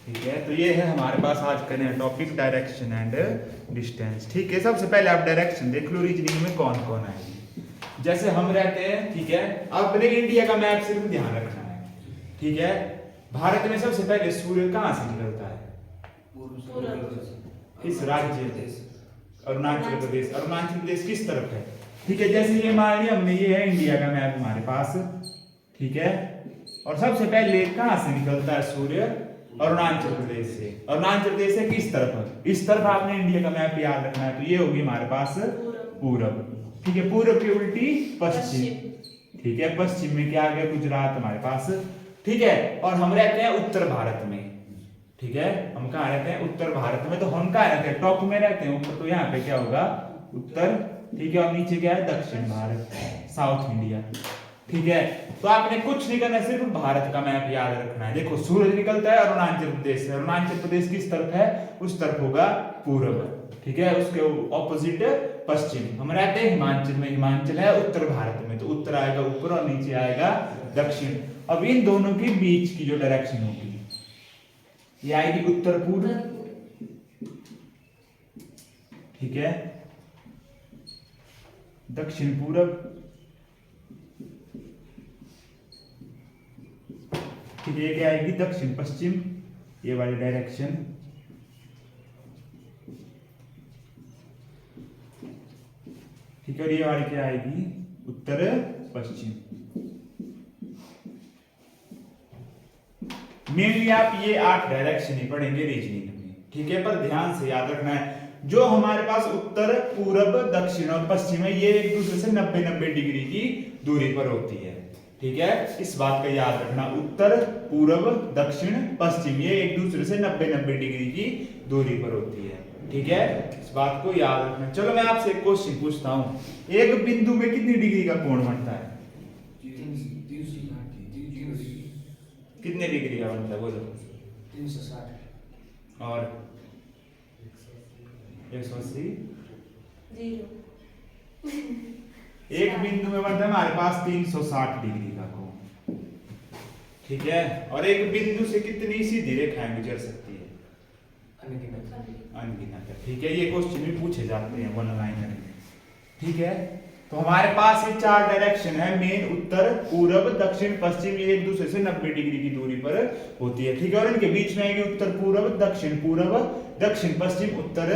ठीक है, तो ये है हमारे पास आज का नया टॉपिक डायरेक्शन एंड डिस्टेंस। ठीक है, सबसे पहले आप डायरेक्शन देख लो, रीजनिंग में कौन कौन आएगी। जैसे हम रहते हैं, ठीक है, अपने इंडिया का मैप सिर्फ ध्यान रखना है। ठीक है, भारत में सबसे पहले सूर्य कहाँ से निकलता है? किस राज्य? अरुणाचल प्रदेश। अरुणाचल प्रदेश किस तरफ है? ठीक है, जैसे ये मान लिया हमने, ये है इंडिया का मैप हमारे पास। ठीक है, और सबसे पहले कहाँ से निकलता है सूर्य? अरुणाचल प्रदेश से। अरुणाचल प्रदेश से किस तरफ? इस तरफ आपने इंडिया का मैप याद रखना है, तो ये होगी हमारे पास पूरब। ठीक है, पूरब की उल्टी पश्चिम। ठीक है, पश्चिम में क्या आ गया? गुजरात हमारे पास। ठीक है, और हम रहते हैं उत्तर भारत में। ठीक है, हम कहाँ रहते हैं? उत्तर भारत में। तो हम कहाँ रहते हैं? टॉप में रहते हैं ऊपर, तो यहाँ पे क्या होगा? उत्तर। ठीक है, और नीचे क्या है? दक्षिण भारत, साउथ इंडिया। ठीक है, तो आपने कुछ नहीं करना, सिर्फ भारत का मैप याद रखना है। देखो, सूरज निकलता है अरुणाचल प्रदेश से। अरुणाचल प्रदेश किस तरफ है? उस तरफ होगा पूर्व। ठीक है, उसके ऑपोजिट पश्चिम। हम रहते हैं हिमाचल में। हिमाचल है उत्तर भारत में, तो उत्तर आएगा ऊपर और नीचे आएगा दक्षिण। अब इन दोनों के बीच की जो डायरेक्शन होगी, ये आएगी उत्तर पूर्व। ठीक है, दक्षिण पूर्व। ठीक है, ये क्या आएगी? दक्षिण पश्चिम, ये वाली डायरेक्शन। ठीक है, और ये वाली क्या आएगी? उत्तर पश्चिम। मेनली आप ये 8 डायरेक्शन ही पढ़ेंगे रीजनिंग में। ठीक है, पर ध्यान से याद रखना है, जो हमारे पास उत्तर पूर्व दक्षिण और पश्चिम है, ये एक दूसरे से 90-90 डिग्री की दूरी पर होती है। ठीक है, इस बात का याद रखना, उत्तर पूर्व दक्षिण पश्चिम ये एक दूसरे से 90-90 डिग्री की दूरी पर होती है। ठीक है, इस बात को याद रखना। चलो मैं आपसे एक क्वेश्चन पूछता हूँ, एक बिंदु में कितनी डिग्री का कोण बनता है? कितने डिग्री का बनता है? बोलो। 360 और 180। एक बिंदु में बनता है हमारे पास 360 डिग्री का कोण। ठीक है, और एक बिंदु से कितनी सीधी रेखाएं गुजर सकती है? अनगिनत। ठीक है, ये क्वेश्चन भी पूछे जाते हैं वन लाइनर में। ठीक है, तो हमारे पास ये 4 डायरेक्शन है मेन, उत्तर पूर्व दक्षिण पश्चिम, ये एक दूसरे से 90 डिग्री की दूरी पर होती है। ठीक है, और इनके बीच में आएगी उत्तर पूर्व दक्षिण पश्चिम, उत्तर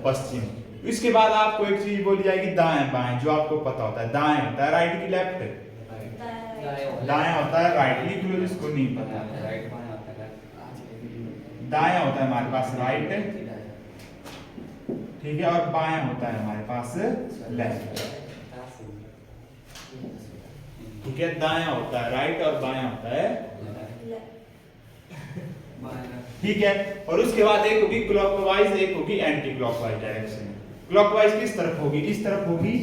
पश्चिम। इसके बाद आपको एक चीज बोली जाएगी दाएं बाएं, जो आपको पता होता है। दाएं होता है राइट की लेफ्ट? दाएं होता है राइट। लिख लो जिसको नहीं पता। दाएं होता है हमारे पास राइट। ठीक है, और बाएं होता है हमारे पास लेफ्ट। ठीक है, दाएं होता है राइट और बाएं होता है ठीक है, और उसके बाद एक होगी क्लॉकवाइज, एक होगी एंटी क्लॉकवाइज डायरेक्शन। क्लॉकवाइज किस तरफ होगी? इस तरफ होगी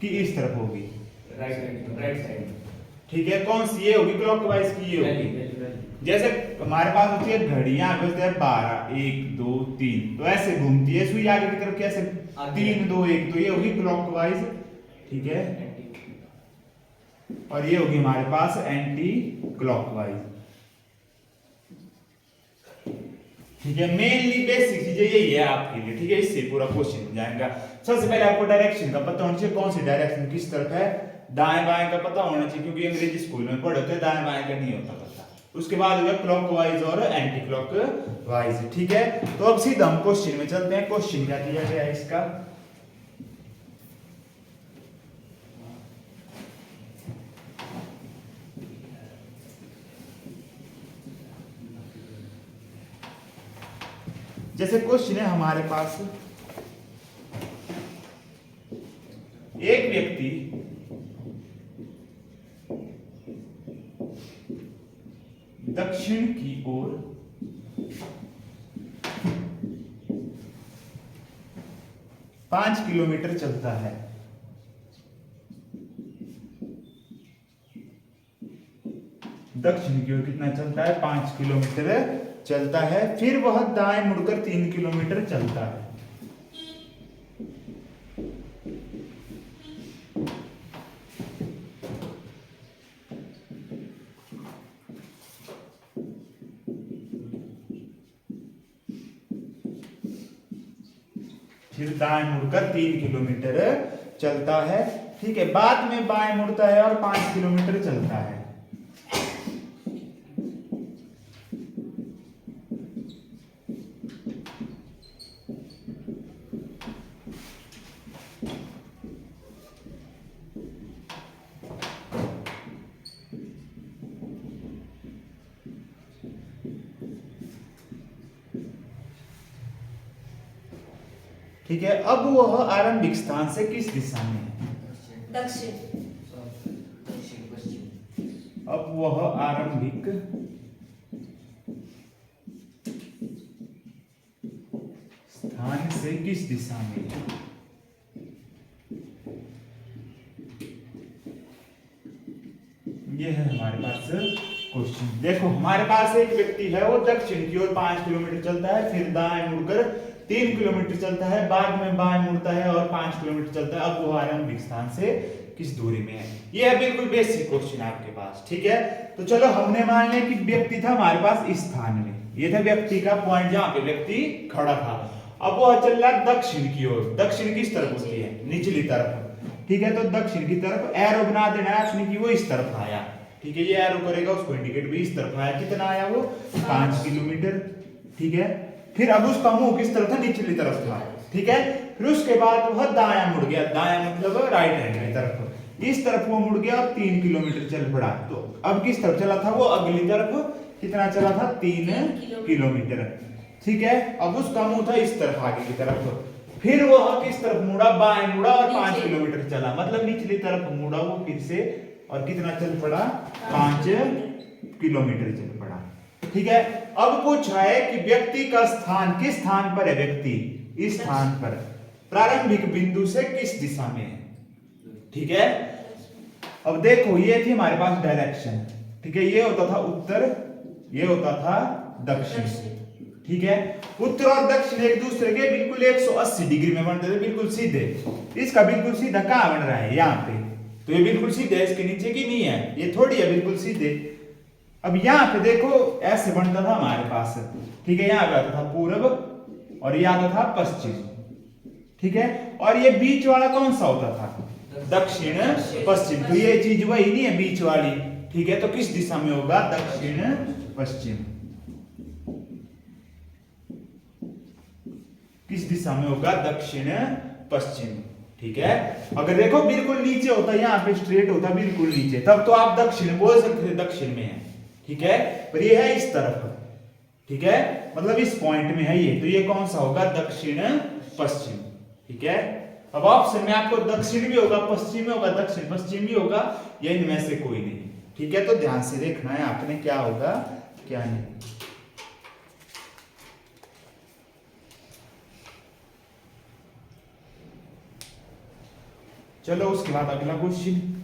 कि इस तरफ होगी? Right side. ठीक है, कौन सी? ये होगी क्लॉकवाइज की, ये होगी। जैसे हमारे पास होती है घड़ियां, बोलते हैं 12 1 2 3, तो ऐसे घूमती है सुई आगे की तरफ, कैसे? 3 2 1, तो ये होगी क्लॉकवाइज। ठीक है, और ये होगी हमारे पास एंटी क्लॉकवाइज। ठीक है, मेनली बेसिक चीजें यही है आपके लिए। ठीक है, इससे पूरा क्वेश्चन हो जाएगा। सबसे पहले आपको डायरेक्शन का पता होना चाहिए, कौन सी डायरेक्शन किस तरफ है। दाएं बाएं का पता होना चाहिए, क्योंकि अंग्रेजी स्कूल में पढ़े थे, दाएं बाएं का नहीं होता पता। उसके बाद हो गया क्लॉकवाइज और एंटी क्लॉकवाइज। ठीक है, तो अब सीधा हम क्वेश्चन में चलते हैं। क्वेश्चन क्या दिया गया है इसका? जैसे क्वेश्चन है हमारे पास, एक व्यक्ति दक्षिण की ओर 5 किलोमीटर चलता है। दक्षिण की ओर कितना चलता है? 5 किलोमीटर चलता है। फिर वह दाएं मुड़कर 3 किलोमीटर चलता है। फिर दाएं मुड़कर 3 किलोमीटर चलता है। ठीक है, बाद में बाएं मुड़ता है और 5 किलोमीटर चलता है। ठीक है, अब वह आरंभिक स्थान से किस दिशा में है? दक्षिण। अब वह आरंभिक स्थान से किस दिशा में है? ये है हमारे पास क्वेश्चन। देखो हमारे पास एक व्यक्ति है, वो दक्षिण की ओर 5 किलोमीटर चलता है, फिर दाएं मुड़कर 3 किलोमीटर चलता है, बाद में बाएं मुड़ता है और 5 किलोमीटर चलता है। अब वो आरंभिक स्थान से किस दूरी में है? ये है बिल्कुल बेसिक क्वेश्चन आपके पास। ठीक है, तो चलो हमने मान लिया कि व्यक्ति था हमारे पास इस स्थान में, ये था व्यक्ति का पॉइंट जहां पे व्यक्ति खड़ा था। अब वो चल रहा है दक्षिण की ओर। दक्षिण किस तरफ होती है? निचली तरफ। ठीक है, तो दक्षिण की तरफ एरो बना देना है आपने कि वो इस तरफ आया। ठीक है, ये एरो करेगा उसको इंडिकेट भी इस तरफ आया। कितना आया वो? 5 किलोमीटर। ठीक है, फिर अब उसका मुंह किस तरफ था? निचली तरफ था। ठीक है, फिर उसके बाद वह दायां मुड़ गया। दायां मतलब राइट हैंड की तरफ, इस तरफ वो मुड़ गया और 3 किलोमीटर चल पड़ा। तो अब किस तरफ चला था वो? अगली तरफ। कितना चला था? 3 किलोमीटर। ठीक है, अब उसका मुंह था इस तरफ आगे की तरफ। फिर वो किस तरफ मुड़ा? बाएं मुड़ा और 5 किलोमीटर चला, मतलब निचली तरफ मुड़ा वो फिर से, और कितना चल पड़ा? 5 किलोमीटर चल पड़ा। ठीक है, अब पूछा है कि व्यक्ति का स्थान किस स्थान पर है? व्यक्ति इस स्थान पर प्रारंभिक बिंदु से किस दिशा में है? ठीक है, अब देखो ये थी हमारे पास डायरेक्शन। ठीक है, ये होता था उत्तर, ये होता था दक्षिण। ठीक है, उत्तर और दक्षिण एक दूसरे के बिल्कुल 180 डिग्री में बनते थे, बिल्कुल सीधे। इसका बिल्कुल सीधा कहां बन रहा है? यहाँ पे। तो ये बिल्कुल सीधे है, इसके नीचे की नहीं है, ये थोड़ी है, बिल्कुल सीधे। अब यहाँ पे देखो ऐसे बनता था हमारे पास। ठीक है, यहाँ पे आता था पूर्व और ये आता था पश्चिम। ठीक है, और ये बीच वाला कौन सा होता था? दक्षिण पश्चिम। तो ये चीज वही नहीं है बीच वाली। ठीक है, तो किस दिशा में होगा? दक्षिण पश्चिम। किस दिशा में होगा? दक्षिण पश्चिम। ठीक है, अगर देखो बिल्कुल नीचे होता, यहाँ पे स्ट्रेट होता बिल्कुल नीचे, तब तो आप दक्षिण बोल सकते थे, दक्षिण में है। ठीक है, पर ये है इस तरफ। ठीक है, मतलब इस पॉइंट में है ये, तो ये कौन सा होगा? दक्षिण पश्चिम। ठीक है, अब ऑप्शन में आपको दक्षिण भी होगा, पश्चिम भी होगा, दक्षिण पश्चिम भी होगा, या इनमें से कोई नहीं। ठीक है, तो ध्यान से देखना है आपने क्या होगा क्या नहीं। चलो उसके बाद अगला क्वेश्चन।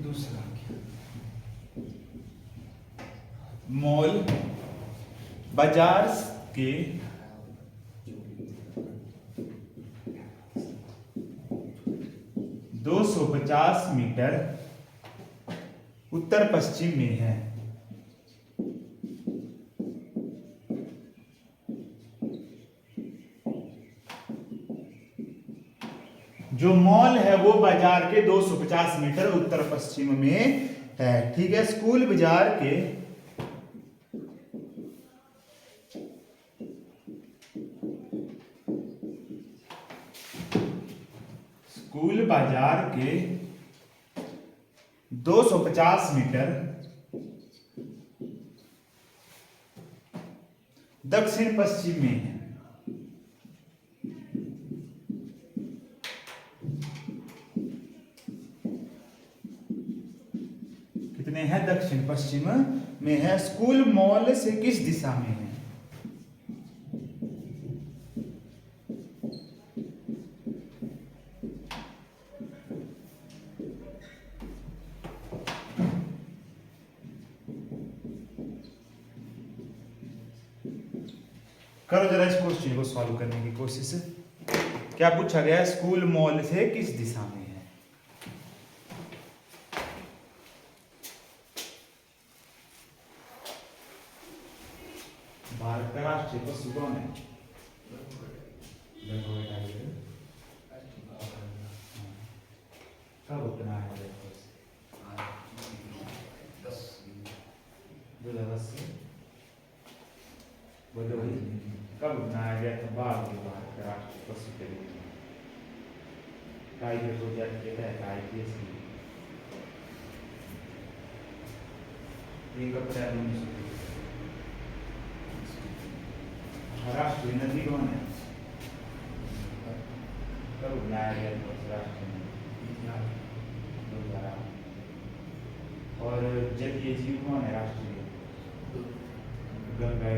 दूसरा मॉल बाजार के 250 मीटर उत्तर पश्चिम में है। जो मॉल है वो बाजार के 250 मीटर उत्तर पश्चिम में है। ठीक है, स्कूल बाजार के स्कूल बाजार के 250 मीटर दक्षिण पश्चिम में है। कितने हैं? दक्षिण पश्चिम में है। स्कूल मॉल से किस दिशा में है? करो जरा इस क्वेश्चन को सॉल्व करने की कोशिश। क्या पूछा गया? स्कूल मॉल से किस दिशा में है? भारत का राष्ट्रीय पशु कौन है? कब बनाया गया? 2010 से बोलो भाई, कब बनाया गया था भारत का राष्ट्रीय पशु के रूप में? टाइगर प्रोजेक्ट के तहत IPS की 1 अप्रैल 1920। राष्ट्रीय नदी कौन है? कब बनाया गया था राष्ट्रीय नदी? 2008। और जलीय जीव कौन है राष्ट्रीय? गंगा।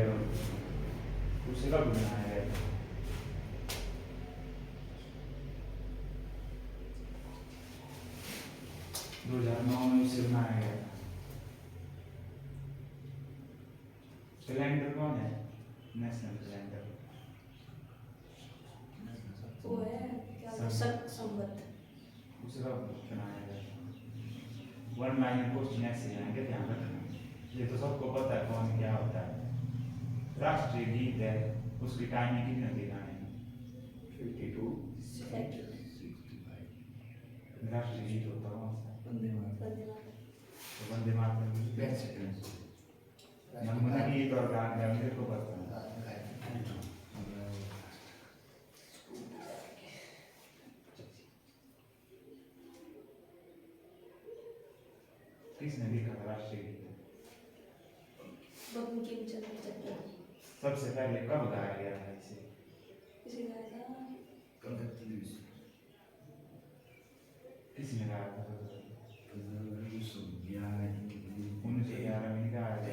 उसे कब बनाया गया था? 2009 में उसे बनाया गया था। कैलेंडर कौन है? नेशनल कैलेंडर वो है क्या संवत। उसे कब बनाया गया था? 1 लाइन क्वेश्चन ऐसे आएंगे, ध्यान रखना। ये तो सबको पता है कौन क्या होता है। राष्ट्रीय गीत है, उसकी टाइमिंग कितने होती है गाने में? 52 65। राष्ट्रीय गीत होता है कौन सा? वंदे मातरम। नमूना गीत और गान का मेरे को पता है। किसने लिखा था राष्ट्रीय गीत? बंकिमचंद्र चटर्जी। सबसे पहले कब गाया गया था इसे? किसी गाया था? किसने गाया था? 1911 में गाया गया।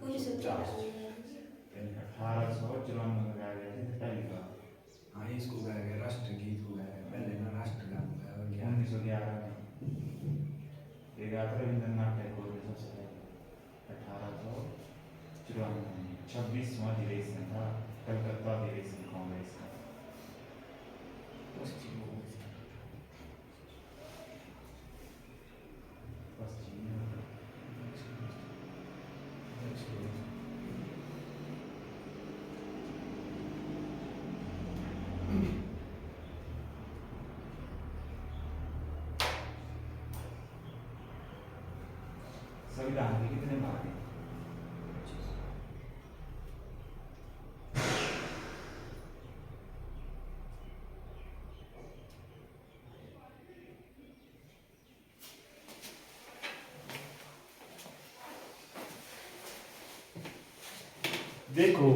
1854 में गाया गया था पहली बार। हाँ, इसको गाया गया, राष्ट्रीय गीत को गाया गया पहले ना, राष्ट्रगान गाया और 1911 में ये गाया था रविंद्रनाथ टैगोर ने सबसे पहले 1854 में। 26वां अधिवेशन था कलकत्ता अधिवेशन कांग्रेस का। संविधान के कितने भाग हैं? देखो,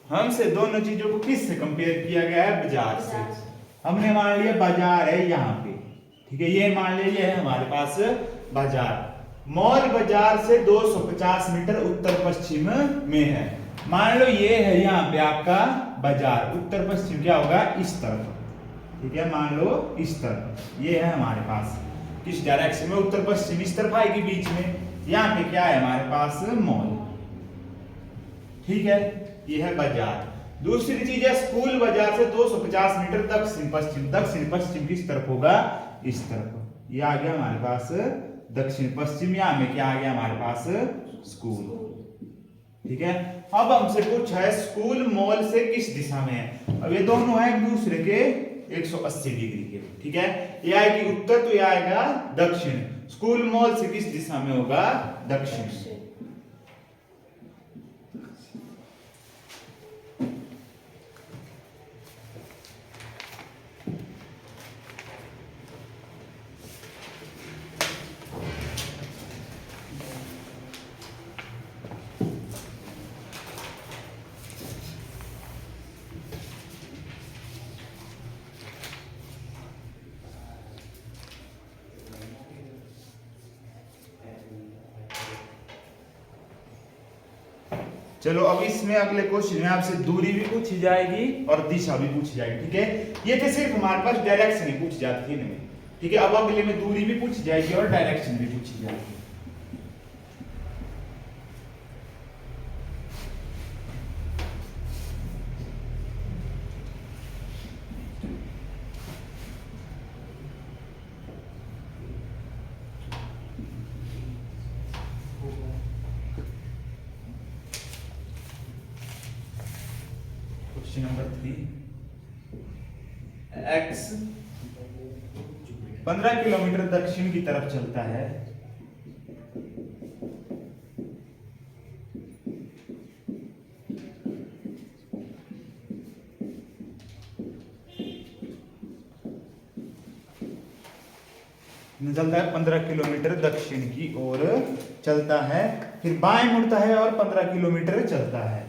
हमसे दोनों चीजों को किससे कंपेयर किया गया है? बाजार से। हमने मान लिया बाजार है यहाँ पे, ठीक है, ये मान लिया ये है हमारे पास बाजार। मॉल बाजार से 250 मीटर उत्तर पश्चिम में है। मान लो ये है यहाँ पे आपका बाजार, उत्तर पश्चिम क्या होगा? इस तरफ, ठीक है, मान लो इस तरफ ये है हमारे पास। किस डायरेक्शन में? उत्तर पश्चिम, इस तरफ आएगी बीच में। यहाँ पे क्या है हमारे पास? मॉल, ठीक है, ये है बाजार। दूसरी चीज है स्कूल बाजार से 250 मीटर दक्षिण पश्चिम। दक्षिण पश्चिम किस तरफ होगा? इस तरफ। ये आ गया हमारे पास दक्षिण पश्चिम। यहाँ में क्या आ गया हमारे पास? स्कूल, ठीक है। अब हमसे पूछा है स्कूल मॉल से किस दिशा में है। अब ये दोनों है एक दूसरे के 180 डिग्री के, ठीक है। ये आएगी उत्तर तो ये आएगा दक्षिण। स्कूल मॉल से किस दिशा में होगा? दक्षिण। चलो अब इसमें अगले क्वेश्चन में आपसे दूरी भी पूछी जाएगी और दिशा भी पूछी जाएगी, ठीक है। ये तो सिर्फ हमारे पास डायरेक्शन ही पूछी जाती है इनमें, ठीक है। अब अगले में दूरी भी पूछी जाएगी और डायरेक्शन भी पूछी जाएगी। क्वेश्चन नंबर 3, x 15 किलोमीटर दक्षिण की तरफ चलता है, चलता है 15 किलोमीटर दक्षिण की ओर चलता है, फिर बाएं मुड़ता है और 15 किलोमीटर चलता है।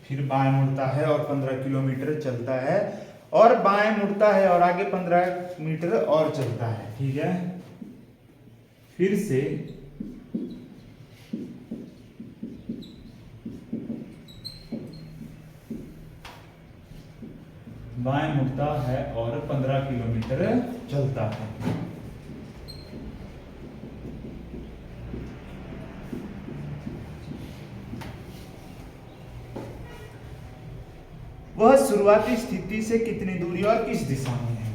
फिर बाएं मुड़ता है और 15 किलोमीटर चलता है, और बाएं मुड़ता है और आगे 15 मीटर और चलता है। ठीक है, फिर से बाएं मुड़ता है और 15 किलोमीटर चलता है। वह शुरुआती स्थिति से कितनी दूरी और किस दिशा में है?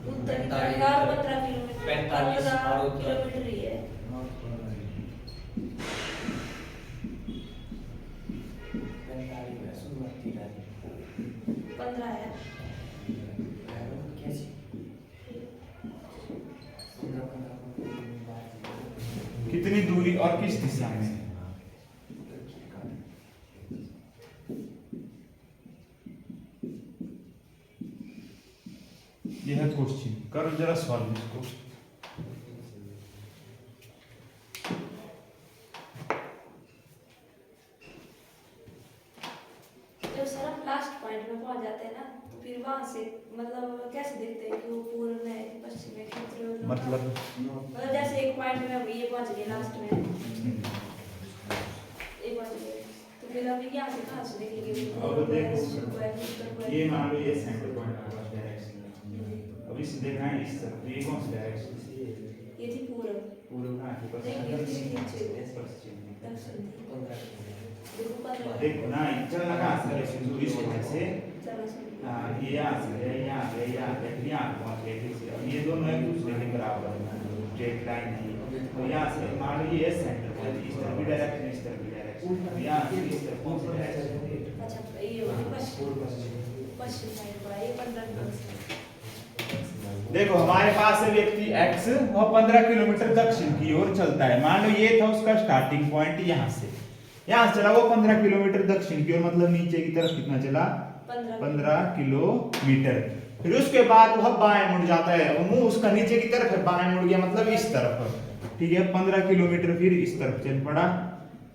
उत्तर की तरफ 15 किलोमीटर 45 और उत्तर। किलोमीटर ही है। शुरुआती 15 है। कितनी दूरी और किस दिशा में है? यह है क्वेश्चन, करो जरा सॉल्व इसको। जब सर आप लास्ट पॉइंट में पहुंच जाते हैं ना, तो फिर वहां से मतलब कैसे देखते हैं कि वो पूर्व में है कि पश्चिम में कि उत्तर में? मतलब जैसे एक पॉइंट में अभी ये पहुंच गए लास्ट में, ये पहुंच गए, तो फिर अभी यहाँ से कहाँ से देखेंगे? अब देखो, ये मान लो ये सेंटर पॉइंट है डायरेक्शन, अब इसे देखना है इस तरफ, ये कौन सी डायरेक्शन है? ये थी पूर्व। पूर्व कहाँ थी? पश्चिम। दक्षिण थी। देखो 15 देखो ना, चलना कहाँ से डायरेक्शन दूरी से जैसे चलो सुनिए। हाँ, ये यहाँ से है, यहाँ से यहाँ से फिर यहाँ पहुँच गए, फिर से अब ये दोनों एक दूसरे के बराबर है, स्ट्रेट लाइन है। तो यहाँ से मान लो ये सेंटर पॉइंट, इस तरफ भी डायरेक्शन, इस तरफ भी डायरेक्शन, यहाँ से इस तरफ कौन सी डायरेक्शन? अच्छा, ये होगी पश्चिम। पश्चिम साइड पर है, ये 15 किलोमीटर। देखो हमारे पास है व्यक्ति x, वह 15 किलोमीटर दक्षिण की ओर चलता है। मान लो ये था उसका स्टार्टिंग पॉइंट, यहाँ से चला वो 15 किलोमीटर दक्षिण की ओर, मतलब नीचे की तरफ कितना चला? 15 किलोमीटर। फिर उसके बाद वह बाएं मुड़ जाता है, वो मुंह उसका नीचे की तरफ है, बाएं मुड़ गया मतलब इस तरफ। ठीक है, 15 किलोमीटर फिर इस तरफ चल पड़ा।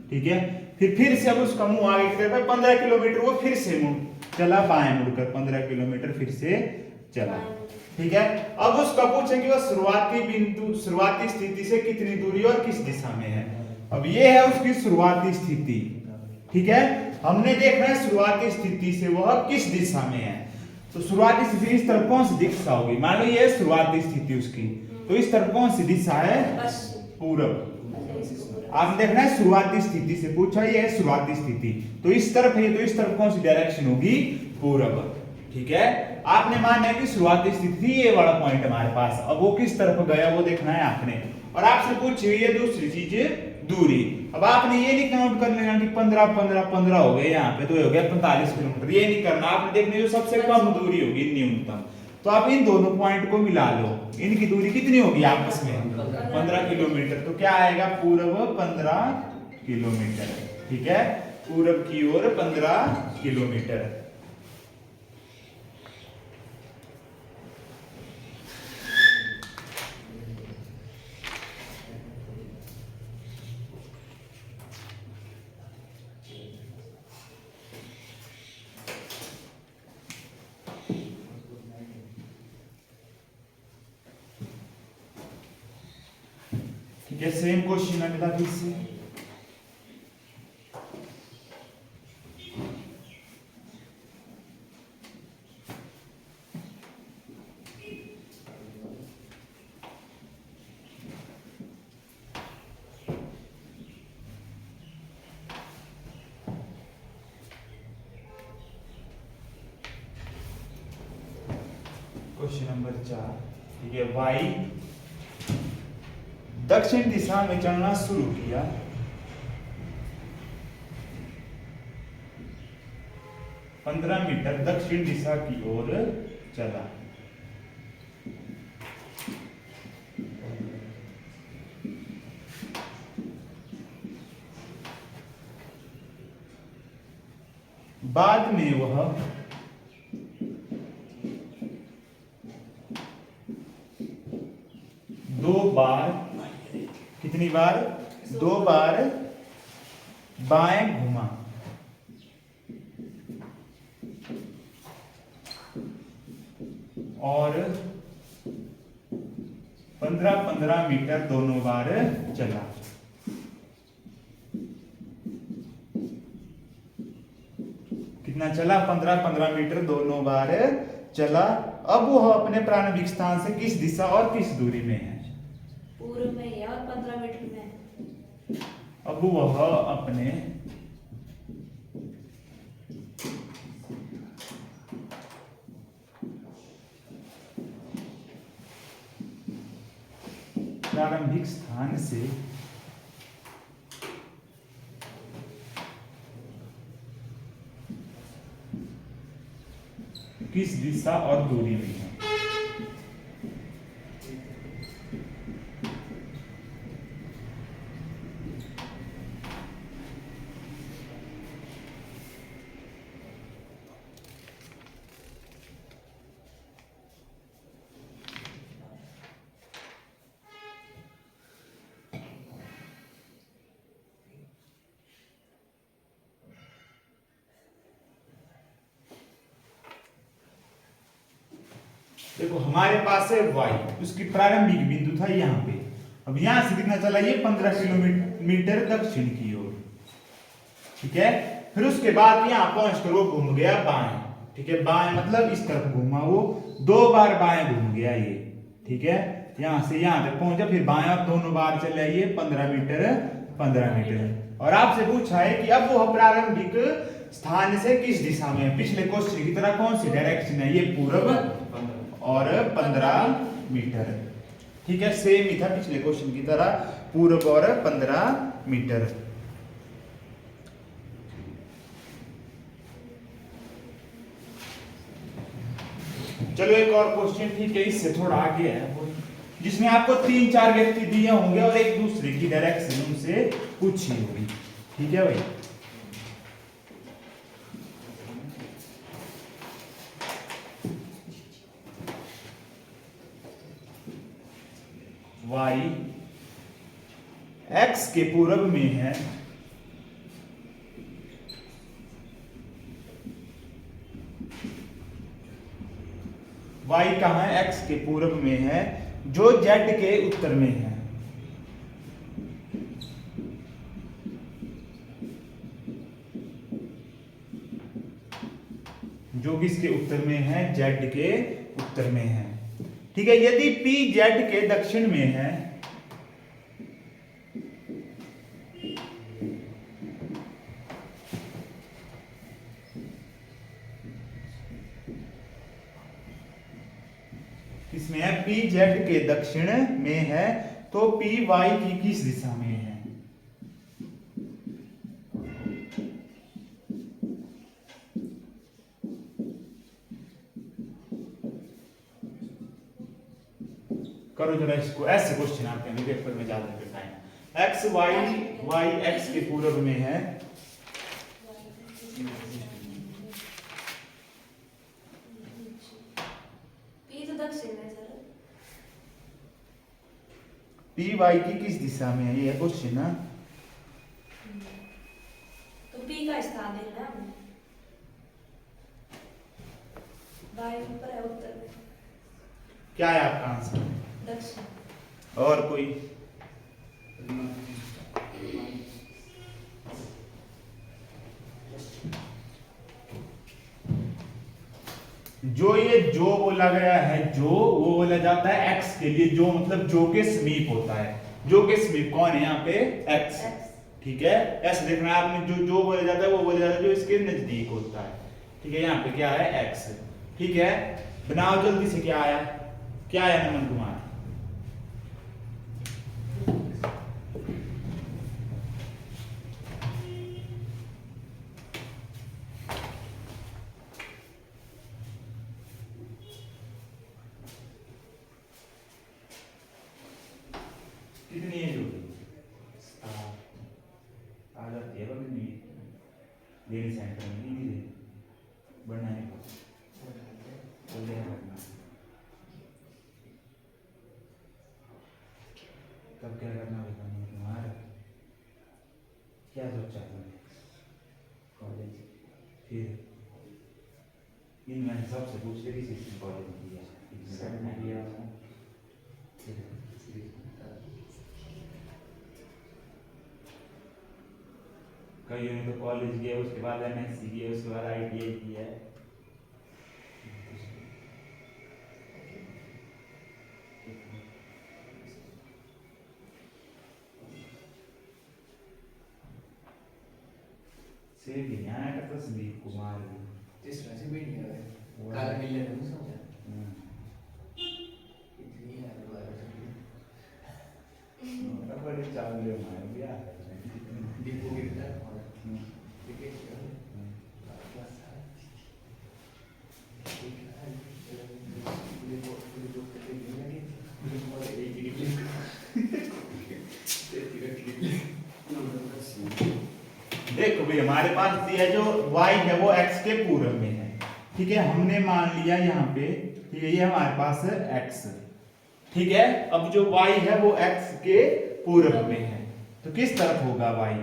ठीक है, फिर से अब उसका मुंह आगे की तरफ है, 15 किलोमीटर वो फिर से मुड़ चला, बाएं मुड़कर 15 किलोमीटर फिर से चला। ठीक है, अब उसका पूछे कि वह शुरुआती स्थिति से कितनी दूरी और किस दिशा में है। अब ये है उसकी शुरुआती स्थिति। ठीक है, हमने देखना है शुरुआती स्थिति से वह किस दिशा में है। तो शुरुआती स्थिति इस तरफ कौन सी दिशा होगी? मान लो ये है शुरुआती स्थिति उसकी, तो इस तरफ कौन सी दिशा है? पूरब। आपने देखना है शुरुआती स्थिति से पूछा, ये है शुरुआती स्थिति, तो इस तरफ है, तो इस तरफ कौन सी डायरेक्शन होगी? पूरब। ठीक है, आपने माना है कि शुरुआती स्थिति थी ये वाला पॉइंट हमारे पास, अब वो किस तरफ गया वो देखना है आपने। और आपसे पूछी हुई है दूसरी चीज दूरी। अब आपने ये नहीं काउंट कर लेना कि 15 हो गए यहाँ पे, तो ये हो गया 45 किलोमीटर, ये नहीं करना। आपने देखना जो सबसे कम दूरी होगी न्यूनतम, तो आप इन दोनों पॉइंट को मिला लो, इनकी दूरी कितनी होगी आपस में? 15 किलोमीटर। तो क्या आएगा? पूर्व 15 किलोमीटर। ठीक है, पूरब की ओर 15 किलोमीटर। ठीक है, सेम क्वेश्चन अगला फिर से। क्वेश्चन नंबर 4, ठीक है। वाई दक्षिण दिशा में चलना शुरू किया, पंद्रह मीटर दक्षिण दिशा की ओर चला। बाद में वह दो बार, कितनी बार? दो बार बाएं घुमा, और 15-15 मीटर दोनों बार चला। कितना चला? 15-15 मीटर दोनों बार चला। अब वह अपने प्रारंभिक स्थान से किस दिशा और किस दूरी में है? पूर्व में है और 15 मीटर में है। अब वह अपने प्रारंभिक स्थान से किस दिशा और दूरी में है? देखो हमारे पास है y, उसकी प्रारंभिक बिंदु था यहाँ पे। अब यहां से कितना चला? ये 15 किलोमीटर दक्षिण की ओर, ठीक है। फिर उसके बाद यहाँ पहुंच कर वो घूम गया बाएं, ठीक है। बाएं मतलब इस तरफ घूमा, वो दो बार बाएं घूम गया ये, ठीक है। यहाँ से यहाँ तक पहुंचा, फिर बाएं और दोनों बार चला ये 15 मीटर। और आपसे पूछा है कि अब वो प्रारंभिक स्थान से किस दिशा में है? पिछले क्वेश्चन की तरह कौन सी डायरेक्शन है? ये पूर्व और 15 मीटर, ठीक है। सेम ही था पिछले क्वेश्चन की तरह, पूर्व और 15 मीटर। चलो एक और क्वेश्चन, ठीक है, इससे थोड़ा आगे है, जिसमें आपको 3-4 व्यक्ति दिए होंगे और एक दूसरे की डायरेक्शन उनसे पूछी होगी, ठीक है भाई। y x के पूर्व में है, y कहाँ है? x के पूर्व में है, जो z के उत्तर में है। जो किसके उत्तर में है? z के उत्तर में है, ठीक है। यदि P z के दक्षिण में है, किसमें है? P z के दक्षिण में है, तो P y की किस दिशा में है? करो जरा इसको, ऐसे क्वेश्चन आते हैं पेपर में ज्यादा टाइम। x y x के पूर्व में है, P तो दक्षिण में सर। P y की किस दिशा में है? ये क्वेश्चन ना। तो P का स्थान है ना, y ऊपर है उत्तर में। क्या है आपका आंसर? दक्षिण। और कोई? जो ये जो बोला गया है, जो वो बोला जाता है x के लिए, जो मतलब जो के समीप होता है। जो के समीप कौन है यहाँ पे? x, ठीक है। ऐसे देखना है आपने, जो बोला जाता है वो बोला जाता है जो इसके नजदीक होता है, ठीक है। यहाँ पे क्या है? x, ठीक है। बनाओ जल्दी से, क्या आया, क्या आया नमन कुमार? कितनी एज होगी? आ जाती है कभी डेली सेंटर में, नहीं धीरे बढ़ना नहीं बढ़ना। तब क्या करना होगा तुम्हारा? क्या सोचा तुमने? कॉलेज फिर इनमें सबसे पूछ ले किसी कॉलेज में दिया कईयों ने तो कॉलेज किया, उसके बाद एमएससी किया, उसके बाद आईटीआई किया है। से भी यहाँ का तो संदीप कुमार भी तीसरा से भी नहीं है, काला मिलने नहीं समझा इतनी है दोबारा अब बड़े चावले हमारे भी आ रहे हैं डिपो गिरता है और टिकट क्लास है देखो भाई हमारे पास दिया जो y है वो x के पूरब में है, ठीक है। हमने मान लिया यहाँ पे, ठीक है, ये हमारे पास है x, ठीक है। अब जो y है वो x के पूरब में है, तो किस तरफ होगा y?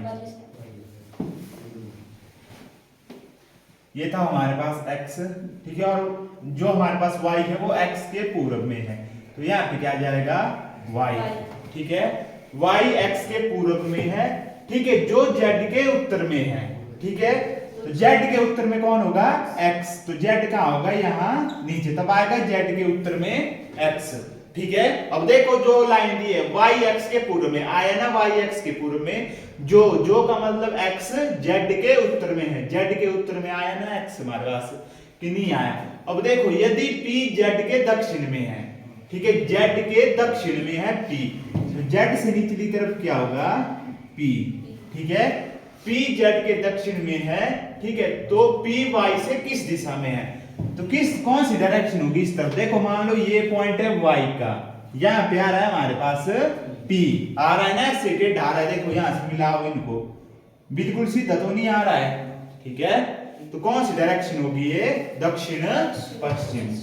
ये था हमारे पास x, ठीक है, और जो हमारे पास y है वो x के पूरब में है, तो यहाँ पे क्या जाएगा y, ठीक है। y x के पूरब में है, ठीक है, जो z के उत्तर में है, ठीक है। तो z के उत्तर में कौन होगा? x, तो z कहाँ होगा? यहाँ नीचे, तब आएगा z के उत्तर में x, ठीक है। अब देखो जो लाइन दी है y x के पूर्व में आया ना, y x के पूर्व में, जो का मतलब x z के उत्तर में है, z के उत्तर में आया ना x हमारे पास, कि नहीं आया? अब देखो यदि p z के दक्षिण में है, ठीक है, z के दक्षिण में है p, तो z से निचली तरफ क्या होगा? p, ठीक है। p z के दक्षिण में है, ठीक है, तो p y से किस दिशा में है? तो कौन सी डायरेक्शन होगी इस तरफ? देखो मान लो ये पॉइंट है y का, यहाँ पे आ रहा है हमारे पास p, आ रहा है ना, ऐसे टेढ़ा आ रहा है, देखो यहाँ से मिलाओ इनको, बिल्कुल सीधा तो नहीं आ रहा है, ठीक है। तो कौन सी डायरेक्शन होगी ये? दक्षिण पश्चिम।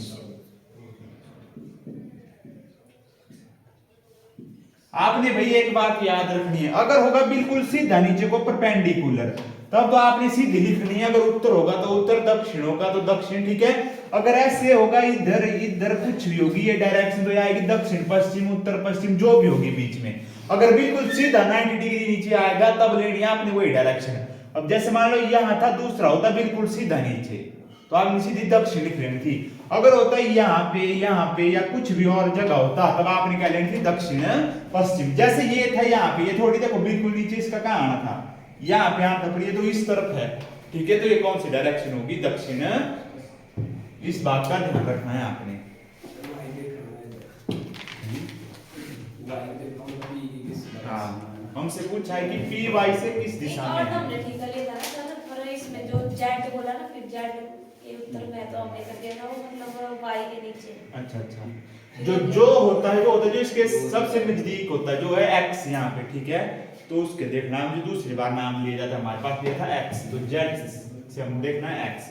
आपने भाई एक बात याद रखनी है, अगर होगा बिल्कुल सीधा नीचे को परपेंडिकुलर, तब तो आपने सीधी लिखनी है। अगर उत्तर होगा तो उत्तर, दक्षिण होगा तो दक्षिण, ठीक है। अगर ऐसे होगा इधर इधर कुछ भी होगी ये डायरेक्शन, तो आएगी दक्षिण पश्चिम, उत्तर पश्चिम, जो भी होगी बीच में। अगर बिल्कुल सीधा 90 डिग्री नीचे आएगा तब लेनी है आपने वही डायरेक्शन। अब जैसे मान लो यहाँ था, दूसरा होता बिल्कुल सीधा नीचे, तो आपने सीधी दक्षिण लिख लेनी थी। अगर होता है यहाँ पे या कुछ भी और जगह होता, तब आपने क्या लेनी थी? दक्षिण पश्चिम। जैसे ये था यहाँ पे, ये थोड़ी देखो बिल्कुल नीचे, इसका कहाँ आना था? यहाँ पे आना था, पर ये तो इस तरफ है, ठीक है। तो ये कौन सी डायरेक्शन होगी? दक्षिण। इस बात का ध्यान रखना है आपने। हाँ, हमसे पूछा है कि पी वाई से किस दिशा में है। ठीक है, लेता ना पर इसमें जो जेड बोला ना, फिर जेड के उत्तर में तो हमने कर दिया ना, वो मतलब वाई के नीचे। अच्छा, जो होता है वो होता है जो इसके सबसे नजदीक होता है, जो है एक्स यहाँ पे, ठीक है। तो उसके देखना, जो दूसरी बार नाम लिया जाता है हमारे पास ये था एक्स, तो जेड से हम देखना है एक्स।